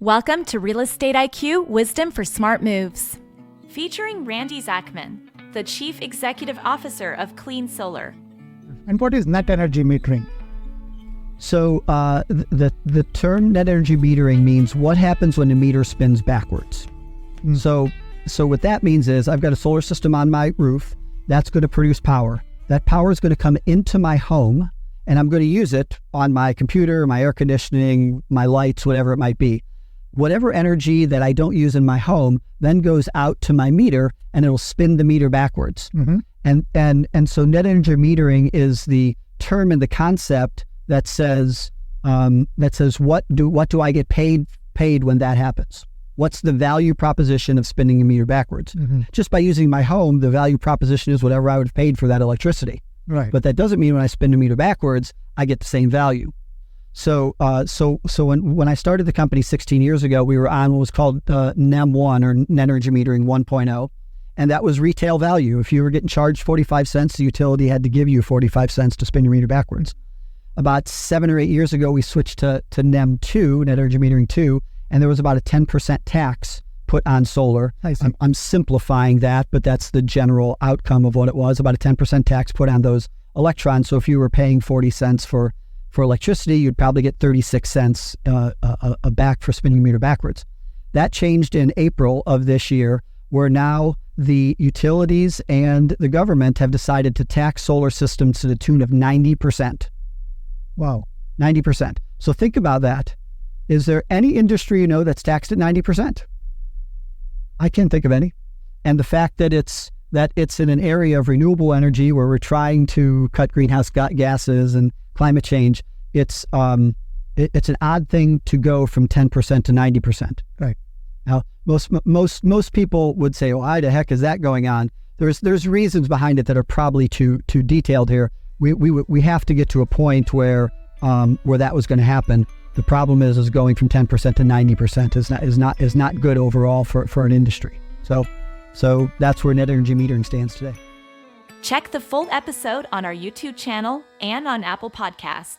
Welcome to Real Estate IQ Wisdom for Smart Moves. Featuring Randy Zechman, the Chief Executive Officer of Clean Solar. And what is net energy metering? So the term net energy metering means what happens when the meter spins backwards. So what that means is I've got a solar system on my roof that's going to produce power. That power is going to come into my home, and I'm going to use it on my computer, my air conditioning, my lights, whatever it might be. Whatever energy that I don't use in my home then goes out to my meter, and it'll spin the meter backwards. Mm-hmm. And so net energy metering is the term and the concept that says what do I get paid when that happens? What's the value proposition of spinning a meter backwards? Mm-hmm. Just by using my home, the value proposition is whatever I would have paid for that electricity. Right. But that doesn't mean when I spin the meter backwards, I get the same value. So when I started the company 16 years ago, we were on what was called NEM 1 or Net Energy Metering 1.0. And that was retail value. If you were getting charged 45 cents, the utility had to give you 45 cents to spin your meter backwards. About 7 or 8 years ago, we switched to NEM 2, Net Energy Metering 2, and there was about a 10% tax put on solar. I'm simplifying that, but that's the general outcome of what it was, about a 10% tax put on those electrons. So if you were paying 40 cents for electricity, you'd probably get 36 cents back for spinning your meter backwards. That changed in April of this year, where now the utilities and the government have decided to tax solar systems to the tune of 90%. Wow. 90%. So think about that. Is there any industry you know that's taxed at 90%? I can't think of any. And the fact that it's in an area of renewable energy where we're trying to cut greenhouse gases and climate change, it's an odd thing to go from 10% to 90%. Right. Now, most people would say, "Well, why the heck is that going on?" There's reasons behind it that are probably too detailed here. We have to get to a point where that was going to happen. The problem is going from 10% to 90% is not good overall for an industry. So that's where net energy metering stands today. Check the full episode on our YouTube channel and on Apple Podcast.